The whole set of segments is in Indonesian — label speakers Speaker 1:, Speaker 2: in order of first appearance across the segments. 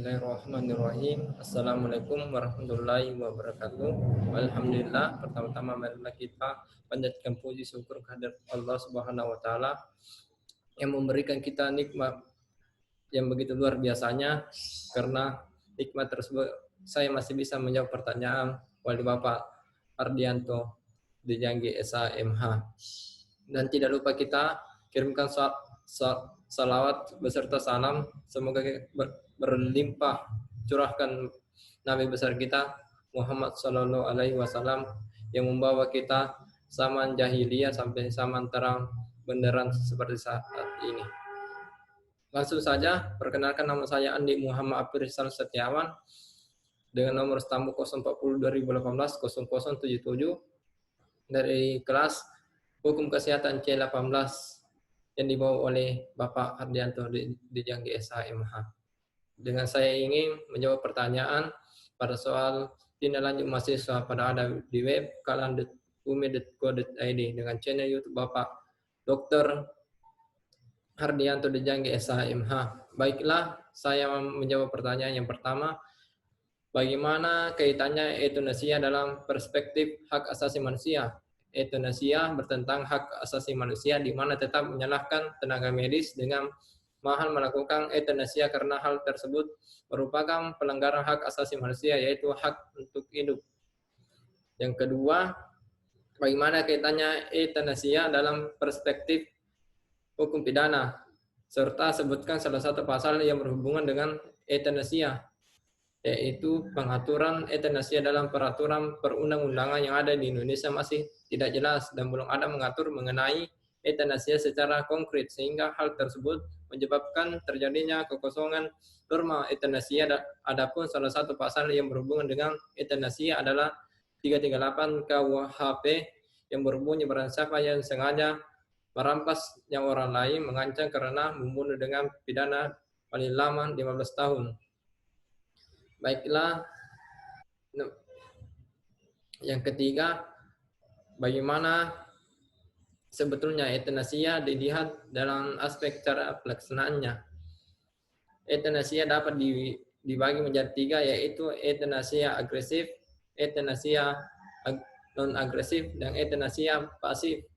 Speaker 1: Bismillahirrahmanirrahim. Assalamualaikum warahmatullahi wabarakatuh. Alhamdulillah, pertama-tama marilah kita panjatkan puji syukur kehadirat Allah Subhanahu wa taala yang memberikan kita nikmat yang begitu luar biasanya. Karena nikmat tersebut saya masih bisa menjawab pertanyaan oleh Bapak Ardianto di Janggi SHMH. Dan tidak lupa kita kirimkan salawat beserta salam, semoga berlimpah curahkan Nabi besar kita Muhammad Sallallahu Alaihi Wasallam yang membawa kita zaman jahiliyah sampai zaman terang benderang seperti saat ini. Langsung saja, perkenalkan, nama saya Andi Muhammad Aprisal Setiawan dengan nomor stambu 040 2018 0077 dari kelas Hukum Kesehatan C18 yang dibawa oleh Bapak Ardianto di Janggi SHMH. Dengan saya ingin menjawab pertanyaan pada soal tindak lanjut mahasiswa pada ada di web kalan.umi.co.id dengan channel YouTube Bapak Dr. Ardianto di Janggi SHMH. Baiklah, saya menjawab pertanyaan yang pertama. Bagaimana kaitannya euthanasia dalam perspektif hak asasi manusia? Euthanasia bertentang hak asasi manusia, di mana tetap menyalahkan tenaga medis dengan mahal melakukan euthanasia karena hal tersebut merupakan pelanggaran hak asasi manusia, yaitu hak untuk hidup. Yang kedua, bagaimana kaitannya euthanasia dalam perspektif hukum pidana, serta sebutkan salah satu pasal yang berhubungan dengan euthanasia, yaitu pengaturan euthanasia dalam peraturan perundang-undangan yang ada di Indonesia masih tidak jelas dan belum ada mengatur mengenai euthanasia secara konkret, sehingga hal tersebut menyebabkan terjadinya kekosongan norma euthanasia. Adapun salah satu pasal yang berhubungan dengan euthanasia adalah 338 KUHP yang berbunyi barang siapa yang sengaja merampas nyawa orang lain mengancam karena membunuh dengan pidana paling lama 15 tahun. Baiklah, yang ketiga, bagaimana sebetulnya euthanasia dilihat dalam aspek cara pelaksanaannya. Euthanasia dapat dibagi menjadi tiga, yaitu euthanasia agresif, euthanasia non-agresif, dan euthanasia pasif.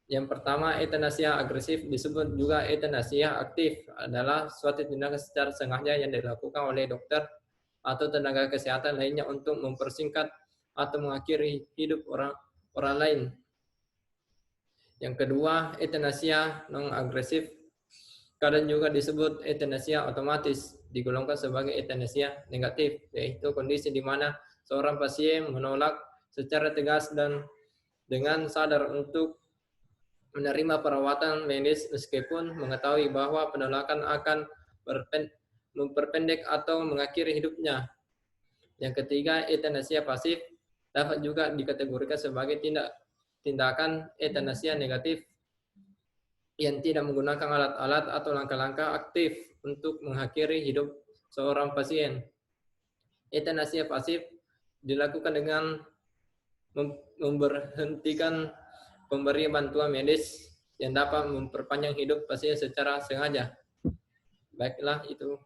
Speaker 1: Yang pertama, euthanasia agresif disebut juga euthanasia aktif, adalah suatu tindakan secara sengaja yang dilakukan oleh dokter atau tenaga kesehatan lainnya untuk mempersingkat atau mengakhiri hidup orang lain. Yang kedua, euthanasia non-agresif, kadang juga disebut euthanasia otomatis, digolongkan sebagai euthanasia negatif, yaitu kondisi di mana seorang pasien menolak secara tegas dan dengan sadar untuk menerima perawatan medis meskipun mengetahui bahwa penolakan akan memperpendek atau mengakhiri hidupnya. Yang ketiga, euthanasia pasif dapat juga dikategorikan sebagai tindakan euthanasia negatif yang tidak menggunakan alat-alat atau langkah-langkah aktif untuk mengakhiri hidup seorang pasien. Euthanasia pasif dilakukan dengan memberhentikan pemberi bantuan medis yang dapat memperpanjang hidup pasien secara sengaja. Baiklah, itu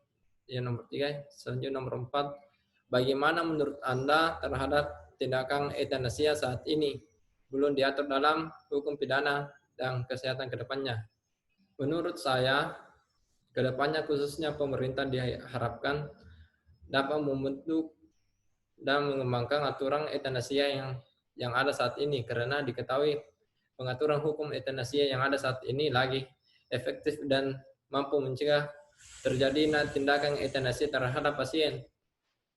Speaker 1: yang nomor 3. Selanjutnya nomor 4. Bagaimana menurut Anda terhadap tindakan euthanasia saat ini? Belum diatur dalam hukum pidana dan kesehatan ke depannya. Menurut saya, ke depannya khususnya pemerintah diharapkan dapat membentuk dan mengembangkan aturan euthanasia yang ada saat ini, karena diketahui pengaturan hukum euthanasia yang ada saat ini lagi efektif dan mampu mencegah terjadinya tindakan euthanasia terhadap pasien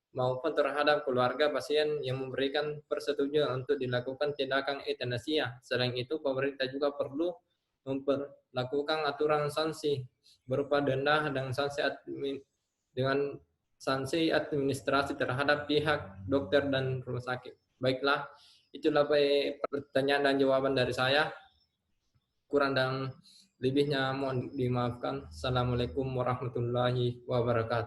Speaker 1: maupun terhadap keluarga pasien yang memberikan persetujuan untuk dilakukan tindakan euthanasia. Selain itu, pemerintah juga perlu memperlakukan aturan sanksi berupa denda dan sanksi administrasi terhadap pihak dokter dan rumah sakit. Baiklah, itulah pertanyaan dan jawaban dari saya. Kurang dan lebihnya mohon dimaafkan. Assalamualaikum warahmatullahi wabarakatuh.